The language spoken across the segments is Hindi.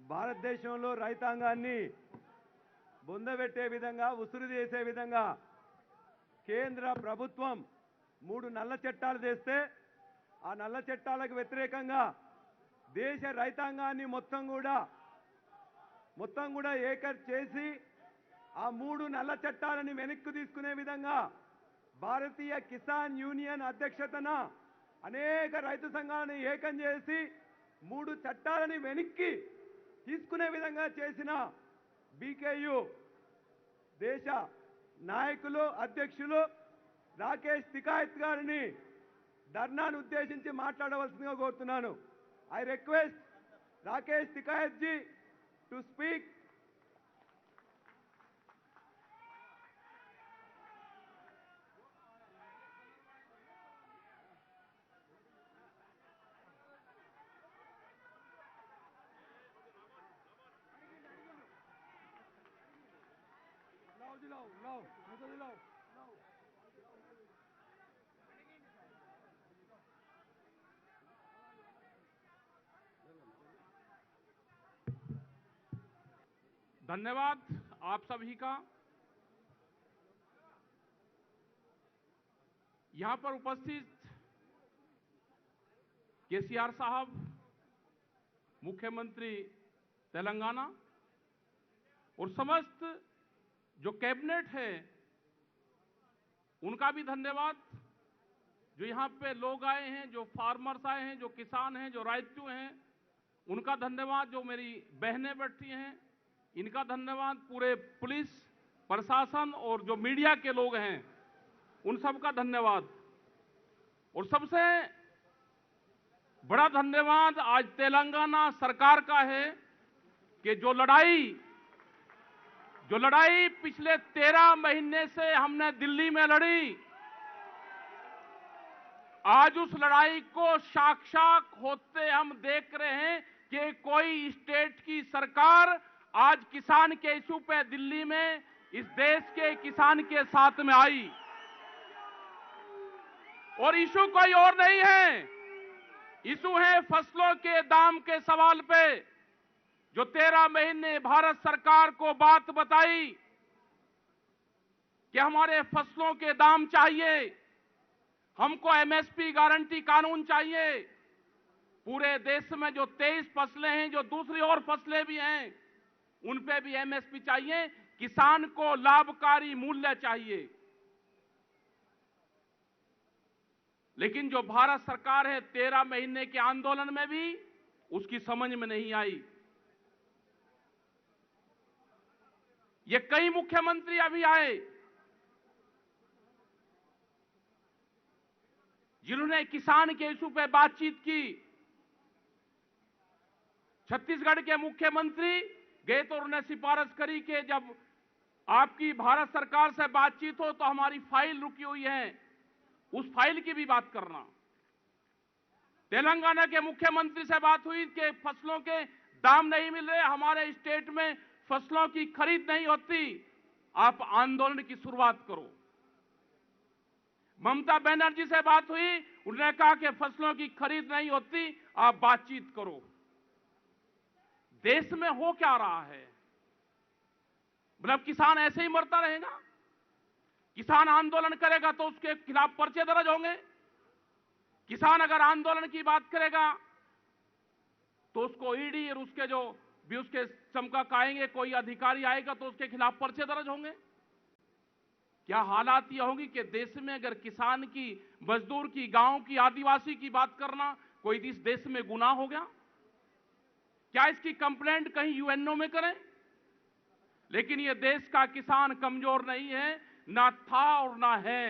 భారతదేశంలో రైతాంగాన్ని బొందబెట్టే విధంగా ఉసురు చేసే విధంగా కేంద్ర ప్రభుత్వం 3 నల్ల చట్టాలు చేస్తే ఆ నల్ల చట్టాలకు వ్యతిరేకంగా దేశ రైతాంగాన్ని మొత్తం కూడా ఏకం చేసి ఆ 3 నల్ల చట్టాలను వెనక్కి తీసుకునే విధంగా భారతీయ కిసాన్ యూనియన్ అధ్యక్షతన అనేక రైతు సంఘాలను ఏకం చేసి 3 చట్టాలను వెనక్కి తీసుకునే విధంగా చేసిన బీకేయూ దేశ నాయకులు అధ్యక్షులు రాకేష్ టికాయత్ గారిని ధర్నాను ఉద్దేశించి మాట్లాడవలసిందిగా కోరుతున్నాను. I request Rakesh Tikait ji to speak. धन्यवाद आप सभी का। यहां पर उपस्थित केसीआर साहब, मुख्यमंत्री तेलंगाना, और समस्त जो कैबिनेट है उनका भी धन्यवाद। जो यहां पे लोग आए हैं, जो फार्मर्स आए हैं, जो किसान हैं, जो राइतू हैं, उनका धन्यवाद। जो मेरी बहनें बैठी हैं इनका धन्यवाद। पूरे पुलिस प्रशासन और जो मीडिया के लोग हैं उन सब का धन्यवाद। और सबसे बड़ा धन्यवाद आज तेलंगाना सरकार का है कि जो लड़ाई पिछले 13 महीने से हमने दिल्ली में लड़ी, आज उस लड़ाई को साक्षात होते हम देख रहे हैं कि कोई स्टेट की सरकार आज किसान के इशू पे दिल्ली में इस देश के किसान के साथ में आई। और इशू कोई और नहीं है, इशू है फसलों के दाम के सवाल पे। जो 13 महीने भारत सरकार को बात बताई कि हमारे फसलों के दाम चाहिए, हमको एमएसपी गारंटी कानून चाहिए। पूरे देश में जो 23 फसलें हैं, जो दूसरी और फसलें भी हैं, उन पे भी एमएसपी चाहिए। किसान को लाभकारी मूल्य चाहिए। लेकिन जो भारत सरकार है 13 महीने के आंदोलन में भी उसकी समझ में नहीं आई। ये कई मुख्यमंत्री अभी आए जिन्होंने किसान के इशू पे बातचीत की। छत्तीसगढ़ के मुख्यमंत्री गए तो उन्होंने सिफारिश करी कि जब आपकी भारत सरकार से बातचीत हो तो हमारी फाइल रुकी हुई है, उस फाइल की भी बात करना। तेलंगाना के मुख्यमंत्री से बात हुई कि फसलों के दाम नहीं मिल रहे, हमारे स्टेट में फसलों की खरीद नहीं होती, आप आंदोलन की शुरुआत करो। ममता बनर्जी से बात हुई, उन्होंने कहा कि फसलों की खरीद नहीं होती, आप बातचीत करो। देश में हो क्या रहा है? मतलब किसान ऐसे ही मरता रहेगा? किसान आंदोलन करेगा तो उसके खिलाफ पर्चे दर्ज होंगे? किसान अगर आंदोलन की बात करेगा तो उसको ईडी और उसके जो भी उसके समकक्ष आएंगे, कोई अधिकारी आएगा तो उसके खिलाफ पर्चे दर्ज होंगे? क्या हालात ये होंगी कि देश में अगर किसान की, मजदूर की, गांव की, आदिवासी की बात करना कोई इस देश में गुनाह हो गया? क्या इसकी कंप्लेंट कहीं यूएनओ में करें? लेकिन ये देश का किसान कमजोर नहीं है, ना था और ना है।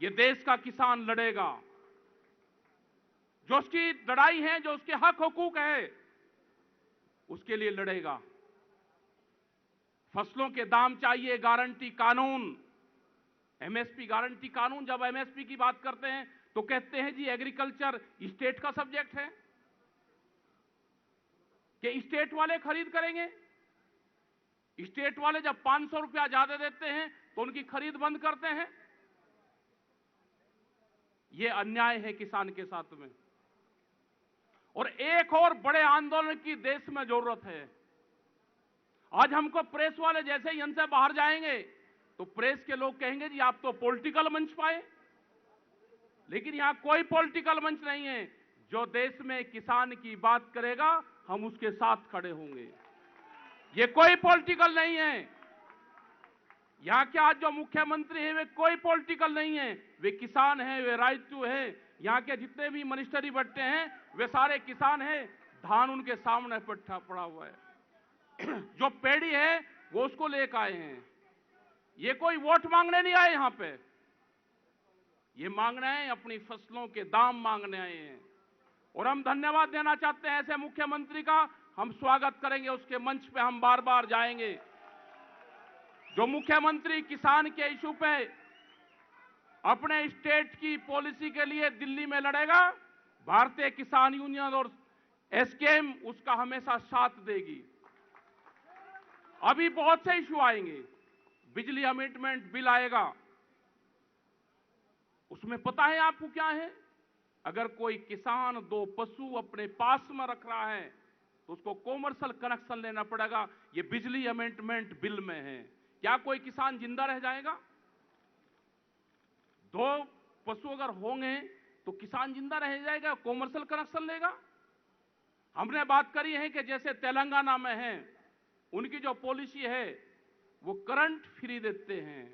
ये देश का किसान लड़ेगा। जो उसकी लड़ाई है, जो उसके हक हुकूक है, उसके लिए लड़ेगा। फसलों के दाम चाहिए, गारंटी कानून, एमएसपी गारंटी कानून। जब एमएसपी की बात करते हैं तो कहते हैं जी एग्रीकल्चर स्टेट का सब्जेक्ट है, कि स्टेट वाले खरीद करेंगे। स्टेट वाले जब 500 रुपया ज्यादा देते हैं तो उनकी खरीद बंद करते हैं। यह अन्याय है किसान के साथ में। और एक और बड़े आंदोलन की देश में जरूरत है। आज हमको प्रेस वाले जैसे ही इनसे बाहर जाएंगे तो प्रेस के लोग कहेंगे जी आप तो पॉलिटिकल मंच पाए, लेकिन यहां कोई पॉलिटिकल मंच नहीं है। जो देश में किसान की बात करेगा हम उसके साथ खड़े होंगे। ये कोई पॉलिटिकल नहीं है। यहां के आज जो मुख्यमंत्री हैं वे कोई पॉलिटिकल नहीं है, वे किसान हैं, वे राजू हैं। यहां के जितने भी मिनिस्टरी बट्टे हैं वे सारे किसान हैं। धान उनके सामने पड़ा हुआ है। जो पेड़ी है वो उसको लेकर आए हैं। ये कोई वोट मांगने नहीं आए यहां पे, ये मांगने आए अपनी फसलों के दाम मांगने आए हैं। और हम धन्यवाद देना चाहते हैं ऐसे मुख्यमंत्री का। हम स्वागत करेंगे, उसके मंच पे हम बार बार जाएंगे। जो मुख्यमंत्री किसान के इशू पे अपने स्टेट की पॉलिसी के लिए दिल्ली में लड़ेगा, भारतीय किसान यूनियन और एसकेएम उसका हमेशा साथ देगी। अभी बहुत से इशू आएंगे, बिजली अमेंडमेंट बिल आएगा, उसमें पता है आपको क्या है? अगर कोई किसान 2 पशु अपने पास में रख रहा है तो उसको कॉमर्शियल कनेक्शन लेना पड़ेगा। ये बिजली अमेंडमेंट बिल में है। क्या कोई किसान जिंदा रह जाएगा? 2 पशु अगर होंगे तो किसान जिंदा रह जाएगा, कॉमर्शियल कनेक्शन लेगा। हमने बात करी है कि जैसे तेलंगाना में है, उनकी जो पॉलिसी है वो करंट फ्री देते हैं,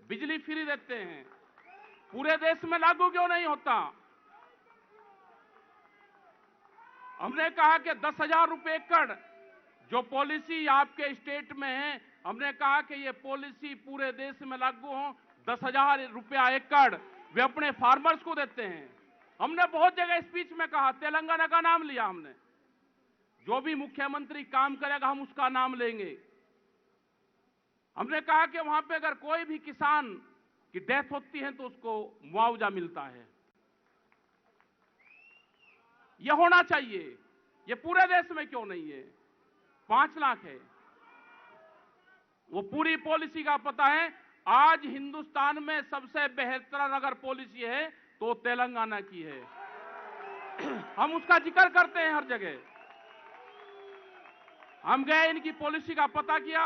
बिजली फ्री देते हैं। पूरे देश में लागू क्यों नहीं होता? हमने कहा कि 10,000 रुपए एकड़ जो पॉलिसी आपके स्टेट में है, हमने कहा कि ये पॉलिसी पूरे देश में लागू हो। 10,000 रुपया एकड़ वे अपने फार्मर्स को देते हैं। हमने बहुत जगह स्पीच में कहा, तेलंगाना का नाम लिया हमने। जो भी मुख्यमंत्री काम करेगा हम उसका नाम लेंगे। हमने कहा कि वहां पे अगर कोई भी किसान की डेथ होती है तो उसको मुआवजा मिलता है। यह होना चाहिए। यह पूरे देश में क्यों नहीं है? 5 लाख है। वो पूरी पॉलिसी का पता है। आज हिंदुस्तान में सबसे बेहतर अगर पॉलिसी है तो तेलंगाना की है। हम उसका जिक्र करते हैं हर जगह। हम गए, इनकी पॉलिसी का पता किया।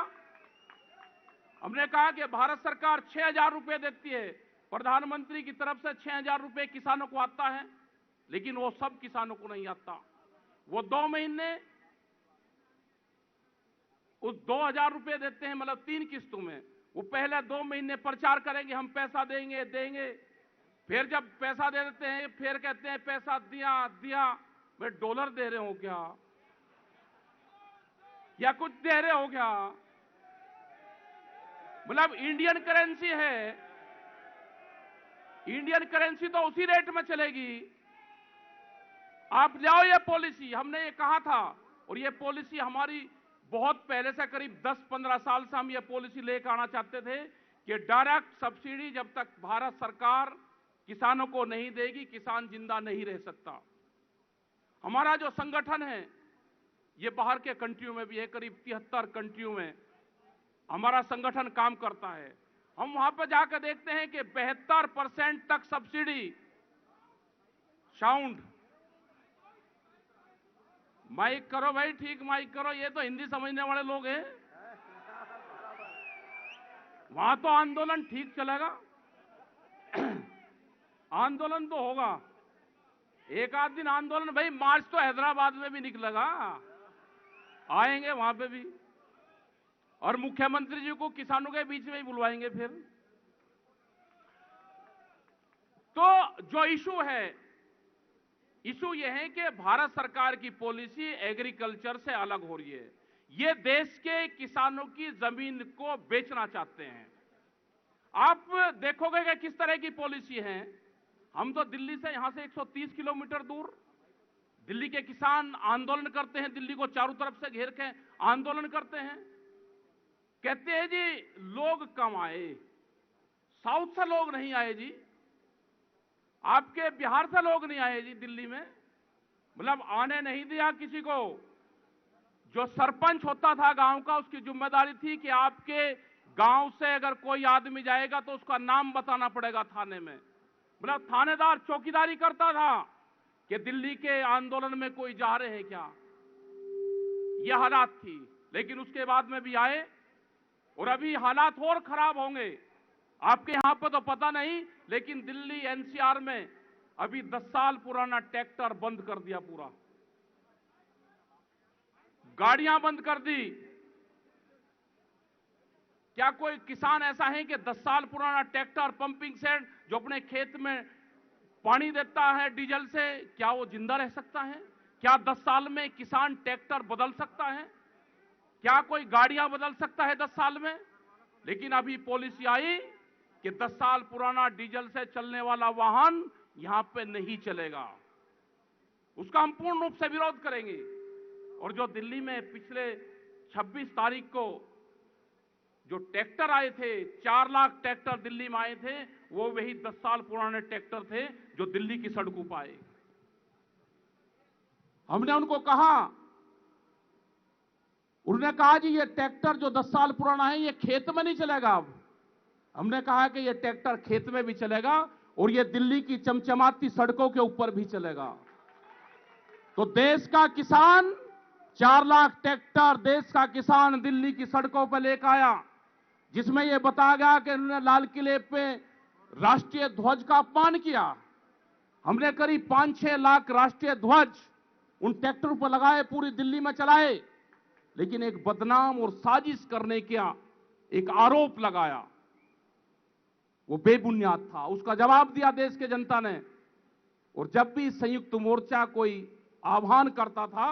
हमने कहा कि भारत सरकार 6,000 रुपए देती है, प्रधानमंत्री की तरफ से 6,000 रुपए किसानों को आता है, लेकिन वो सब किसानों को नहीं आता। वो 2 महीने उस 2,000 रुपए देते हैं, मतलब 3 किस्तों में। वो पहले 2 महीने प्रचार करेंगे हम पैसा देंगे देंगे, फिर जब पैसा दे देते हैं फिर कहते हैं पैसा दिया दिया। वे डॉलर दे रहे हो क्या या कुछ दे रहे हो क्या? मतलब इंडियन करेंसी है, इंडियन करेंसी तो उसी रेट में चलेगी। आप लाओ ये पॉलिसी। हमने ये कहा था, और ये पॉलिसी हमारी बहुत पहले से, करीब 10-15 साल से हम ये पॉलिसी लेकर आना चाहते थे कि डायरेक्ट सब्सिडी जब तक भारत सरकार किसानों को नहीं देगी, किसान जिंदा नहीं रह सकता। हमारा जो संगठन है ये बाहर के कंट्रियों में भी है, करीब 73 कंट्रियों में हमारा संगठन काम करता है। हम वहां पर जाकर देखते हैं कि 72% तक सब्सिडी। साउंड माइक करो भाई, ठीक माइक करो। ये तो हिंदी समझने वाले लोग हैं। वहां तो आंदोलन ठीक चलेगा। आंदोलन तो होगा, एक आध दिन आंदोलन। भाई मार्च तो हैदराबाद में भी निकलेगा, आएंगे वहां पे भी, और मुख्यमंत्री जी को किसानों के बीच में ही बुलवाएंगे फिर। तो जो इशू है, इशू यह है कि भारत सरकार की पॉलिसी एग्रीकल्चर से अलग हो रही है। ये देश के किसानों की जमीन को बेचना चाहते हैं। आप देखोगे कि किस तरह की पॉलिसी है। हम तो दिल्ली से, यहां से 130 किलोमीटर दूर दिल्ली के किसान आंदोलन करते हैं, दिल्ली को चारों तरफ से घेर के आंदोलन करते हैं। कहते हैं जी लोग कम आए, साउथ से लोग नहीं आए जी, आपके बिहार से लोग नहीं आए जी दिल्ली में। मतलब आने नहीं दिया किसी को। जो सरपंच होता था गांव का, उसकी जिम्मेदारी थी कि आपके गांव से अगर कोई आदमी जाएगा तो उसका नाम बताना पड़ेगा थाने में। मतलब थानेदार चौकीदारी करता था कि दिल्ली के आंदोलन में कोई जा रहे हैं क्या, यह हालात थी। लेकिन उसके बाद में भी आए और अभी हालात और खराब होंगे। आपके यहां पर तो पता नहीं, लेकिन दिल्ली एनसीआर में अभी 10 साल पुराना ट्रैक्टर बंद कर दिया, पूरा गाड़ियां बंद कर दी। क्या कोई किसान ऐसा है कि 10 साल पुराना ट्रैक्टर, पंपिंग सेट जो अपने खेत में पानी देता है डीजल से, क्या वो जिंदा रह सकता है? क्या 10 साल में किसान ट्रैक्टर बदल सकता है? क्या कोई गाड़ियां बदल सकता है 10 साल में? लेकिन अभी पॉलिसी आई कि 10 साल पुराना डीजल से चलने वाला वाहन यहां पे नहीं चलेगा। उसका हम पूर्ण रूप से विरोध करेंगे। और जो दिल्ली में पिछले 26 तारीख को जो ट्रैक्टर आए थे, 4 लाख ट्रैक्टर दिल्ली में आए थे, वो वही 10 साल पुराने ट्रैक्टर थे जो दिल्ली की सड़कों पर आए। हमने उनको कहा, उन्होंने कहा जी ये ट्रैक्टर जो 10 साल पुराना है ये खेत में नहीं चलेगा। अब हमने कहा कि ये ट्रैक्टर खेत में भी चलेगा और ये दिल्ली की चमचमाती सड़कों के ऊपर भी चलेगा। तो देश का किसान 4 लाख ट्रैक्टर देश का किसान दिल्ली की सड़कों पर लेकर आया, जिसमें यह बताया गया कि उन्होंने लाल किले पे राष्ट्रीय ध्वज का अपमान किया। हमने करीब 5-6 लाख राष्ट्रीय ध्वज उन ट्रैक्टरों पर लगाए, पूरी दिल्ली में चलाए। लेकिन एक बदनाम और साजिश करने का एक आरोप लगाया, वो बेबुनियाद था। उसका जवाब दिया देश के जनता ने। और जब भी संयुक्त मोर्चा कोई आह्वान करता था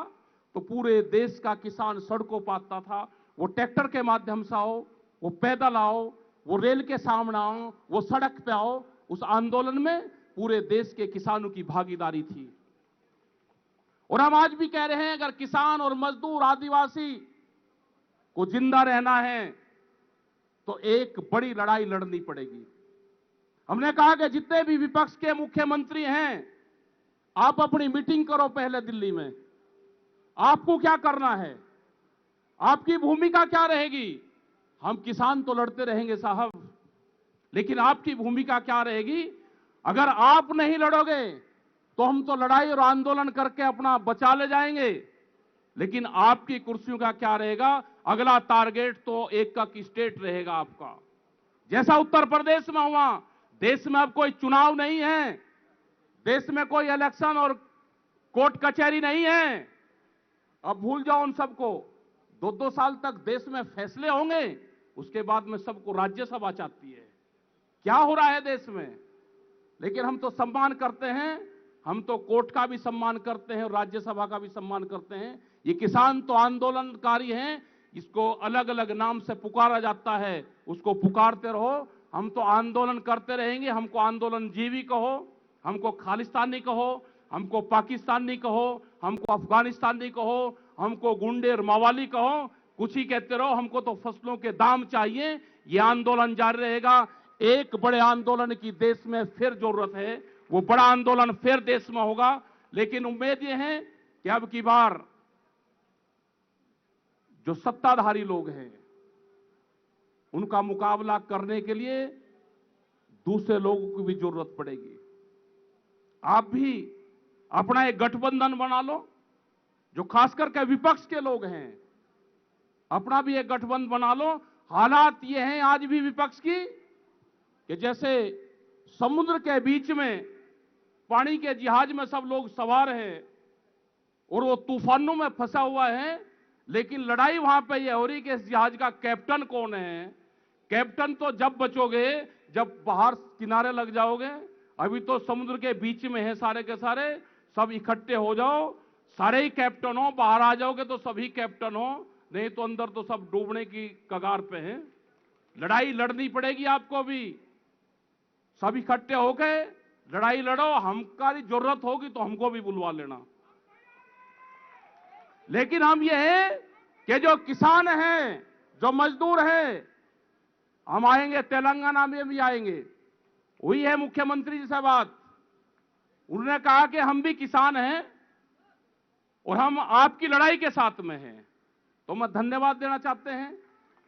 तो पूरे देश का किसान सड़कों पर आता था। वो ट्रैक्टर के माध्यम से आओ, वो पैदल आओ, वो रेल के सामने आओ, वो सड़क पे आओ, उस आंदोलन में पूरे देश के किसानों की भागीदारी थी। और हम आज भी कह रहे हैं, अगर किसान और मजदूर आदिवासी को जिंदा रहना है तो एक बड़ी लड़ाई लड़नी पड़ेगी। हमने कहा कि जितने भी विपक्ष के मुख्यमंत्री हैं, आप अपनी मीटिंग करो पहले दिल्ली में। आपको क्या करना है, आपकी भूमिका क्या रहेगी? हम किसान तो लड़ते रहेंगे साहब, लेकिन आपकी भूमिका क्या रहेगी? अगर आप नहीं लड़ोगे तो हम तो लड़ाई और आंदोलन करके अपना बचा ले जाएंगे, लेकिन आपकी कुर्सियों का क्या रहेगा? अगला टारगेट तो एक का स्टेट रहेगा आपका। जैसा उत्तर प्रदेश में हुआ, देश में अब कोई चुनाव नहीं है, देश में कोई इलेक्शन और कोर्ट कचहरी नहीं है। अब भूल जाओ उन सबको। 2-2 साल तक देश में फैसले होंगे, उसके बाद में सबको राज्यसभा चाहती है। क्या हो रहा है देश में? लेकिन हम तो सम्मान करते हैं, हम तो कोर्ट का भी सम्मान करते हैं और राज्यसभा का भी सम्मान करते हैं। ये किसान तो आंदोलनकारी हैं, इसको अलग अलग नाम से पुकारा जाता है, उसको पुकारते रहो। हम तो आंदोलन करते रहेंगे। हमको आंदोलन जीवी कहो, हमको खालिस्तानी कहो, हमको पाकिस्तानी कहो, हमको अफगानिस्तानी कहो, हमको गुंडे और मवाली कहो, कुछ ही कहते रहो। हमको तो फसलों के दाम चाहिए। ये आंदोलन जारी रहेगा। एक बड़े आंदोलन की देश में फिर जरूरत है, वो बड़ा आंदोलन फिर देश में होगा। लेकिन उम्मीद ये है कि अब की बार जो सत्ताधारी लोग हैं, उनका मुकाबला करने के लिए दूसरे लोगों की भी जरूरत पड़ेगी। आप भी अपना एक गठबंधन बना लो, जो खासकर के विपक्ष के लोग हैं, अपना भी एक गठबंधन बना लो। हालात ये हैं आज भी विपक्ष की कि जैसे समुद्र के बीच में पानी के जहाज में सब लोग सवार हैं और वो तूफानों में फंसा हुआ है, लेकिन लड़ाई वहां पे ये हो रही कि इस जहाज का कैप्टन कौन है। कैप्टन तो जब बचोगे जब बाहर किनारे लग जाओगे। अभी तो समुद्र के बीच में है सारे के सारे। सब इकट्ठे हो जाओ, सारे ही कैप्टन हो। बाहर आ जाओगे तो सभी कैप्टन हो, नहीं तो अंदर तो सब डूबने की कगार पे हैं। लड़ाई लड़नी पड़ेगी आपको भी। सब इकट्ठे होके लड़ाई लड़ो। हमारी जरूरत होगी तो हमको भी बुलवा लेना। लेकिन हम ये है कि जो किसान हैं, जो मजदूर हैं, हम आएंगे, तेलंगाना में भी आएंगे। हुई है मुख्यमंत्री जी से बात, उन्होंने कहा कि हम भी किसान हैं और हम आपकी लड़ाई के साथ में हैं। तो मैं धन्यवाद देना चाहते हैं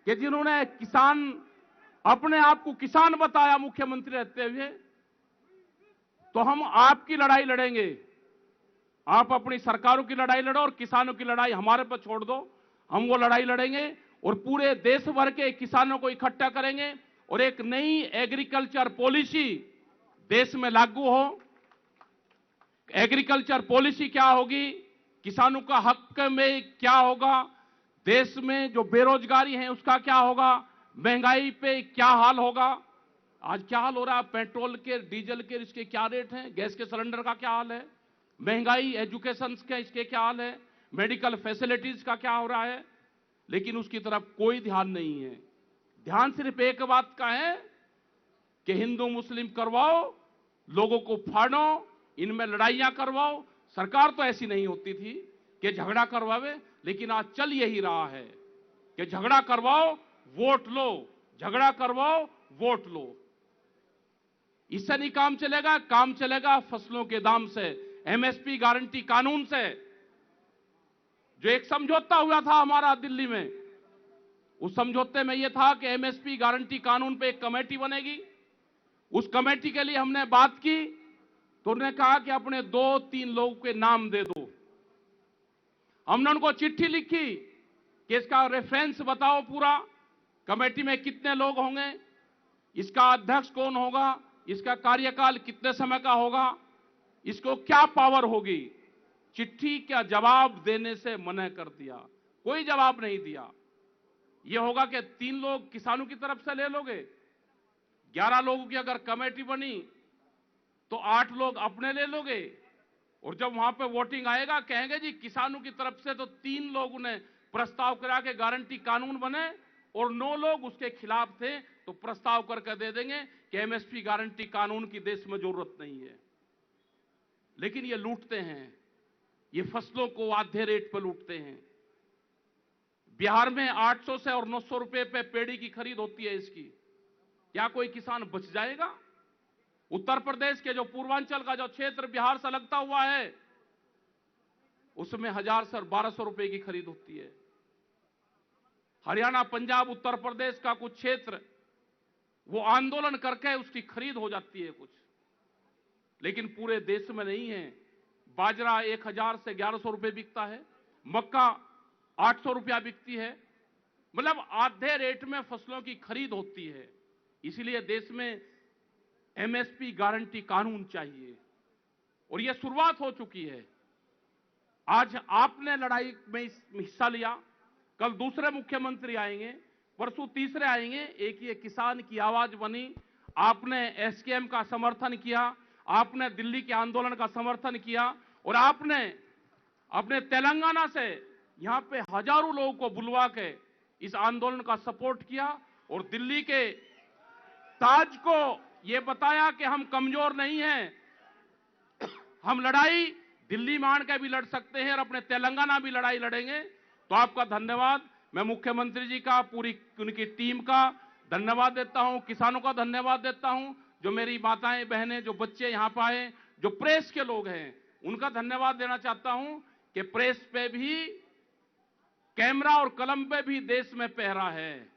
कि जिन्होंने किसान अपने आप को किसान बताया मुख्यमंत्री रहते हुए, तो हम आपकी लड़ाई लड़ेंगे। आप अपनी सरकारों की लड़ाई लड़ो और किसानों की लड़ाई हमारे पर छोड़ दो। हम वो लड़ाई लड़ेंगे और पूरे देश भर के किसानों को इकट्ठा करेंगे और एक नई एग्रीकल्चर पॉलिसी देश में लागू हो। एग्रीकल्चर पॉलिसी क्या होगी, किसानों का हक में क्या होगा, देश में जो बेरोजगारी है उसका क्या होगा, महंगाई पे क्या हाल होगा। आज क्या हाल हो रहा है, पेट्रोल के, डीजल के इसके क्या रेट हैं, गैस के सिलेंडर का क्या हाल है, महंगाई, एजुकेशन के इसके क्या हाल है, मेडिकल फैसिलिटीज का क्या हो रहा है, लेकिन उसकी तरफ कोई ध्यान नहीं है। ध्यान सिर्फ एक बात का है कि हिंदू मुस्लिम करवाओ, लोगों को फाड़ो, इनमें लड़ाइयां करवाओ। सरकार तो ऐसी नहीं होती थी कि झगड़ा करवावे, लेकिन आज चल यही रहा है कि झगड़ा करवाओ वोट लो, झगड़ा करवाओ वोट लो। इससे नहीं काम चलेगा। काम चलेगा फसलों के दाम से, एमएसपी गारंटी कानून से। जो एक समझौता हुआ था हमारा दिल्ली में, उस समझौते में यह था कि एमएसपी गारंटी कानून पे एक कमेटी बनेगी। उस कमेटी के लिए हमने बात की तो उन्होंने कहा कि अपने 2-3 लोगों के नाम दे दो। हमने उनको चिट्ठी लिखी कि इसका रेफरेंस बताओ, पूरा कमेटी में कितने लोग होंगे, इसका अध्यक्ष कौन होगा, इसका कार्यकाल कितने समय का होगा, इसको क्या पावर होगी। चिट्ठी का जवाब देने से मना कर दिया, कोई जवाब नहीं दिया। यह होगा कि 3 लोग किसानों की तरफ से ले लोगे, 11 लोगों की अगर कमेटी बनी तो 8 लोग अपने ले लोगे, और जब वहां पे वोटिंग आएगा कहेंगे जी किसानों की तरफ से तो 3 लोगों ने प्रस्ताव करा के गारंटी कानून बने और 9 लोग उसके खिलाफ थे, तो प्रस्ताव करके दे देंगे कि एमएसपी गारंटी कानून की देश में जरूरत नहीं है। लेकिन ये लूटते हैं, ये फसलों को आधे रेट पर लूटते हैं। बिहार में 800 से और 900 रुपए पे पेड़ी की खरीद होती है इसकी। क्या कोई किसान बच जाएगा? उत्तर प्रदेश के जो पूर्वांचल का जो क्षेत्र बिहार से लगता हुआ है, उसमें 1000 से 1200 रुपए की खरीद होती है। हरियाणा, पंजाब, उत्तर प्रदेश का कुछ क्षेत्र वो आंदोलन करके उसकी खरीद हो जाती है कुछ, लेकिन पूरे देश में नहीं है। बाजरा 1000 से 1100 रुपए बिकता है, मक्का 800 रुपया बिकती है। मतलब आधे रेट में फसलों की खरीद होती है। इसलिए देश में एमएसपी गारंटी कानून चाहिए, और यह शुरुआत हो चुकी है। आज आपने लड़ाई में हिस्सा लिया, कल दूसरे मुख्यमंत्री आएंगे, परसों तीसरे आएंगे। एक ये किसान की आवाज बनी, आपने एसकेएम का समर्थन किया, आपने दिल्ली के आंदोलन का समर्थन किया, और आपने अपने तेलंगाना से यहां पे हजारों लोगों को बुलवा के इस आंदोलन का सपोर्ट किया, और दिल्ली के ताज को यह बताया कि हम कमजोर नहीं हैं, हम लड़ाई दिल्ली मान के भी लड़ सकते हैं और अपने तेलंगाना भी लड़ाई लड़ेंगे। तो आपका धन्यवाद। मैं मुख्यमंत्री जी का, पूरी उनकी टीम का धन्यवाद देता हूं, किसानों का धन्यवाद देता हूं, जो मेरी माताएं बहनें, जो बच्चे यहां पर आए, जो प्रेस के लोग हैं, उनका धन्यवाद देना चाहता हूं कि प्रेस पे भी, कैमरा और कलम पे भी देश में पहरा है,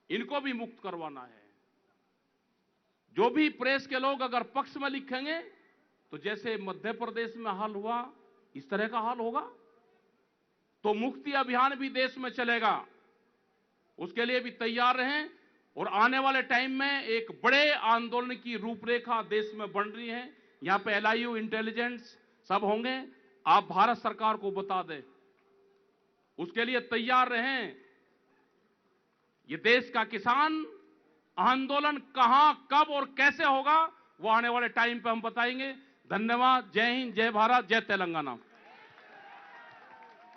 इनको भी मुक्त करवाना है। जो भी प्रेस के लोग अगर पक्ष में लिखेंगे तो जैसे मध्य प्रदेश में हाल हुआ इस तरह का हाल होगा, तो मुक्ति अभियान भी देश में चलेगा। उसके लिए भी तैयार रहें, और आने वाले टाइम में एक बड़े आंदोलन की रूपरेखा देश में बन रही है। यहां पे एलआईयू, इंटेलिजेंस सब होंगे। आप भारत सरकार को बता दें, उसके लिए तैयार रहें। ये देश का किसान आंदोलन कहां, कब और कैसे होगा, वो आने वाले टाइम पे हम बताएंगे। धन्यवाद। जय हिंद, जय भारत, जय तेलंगाना।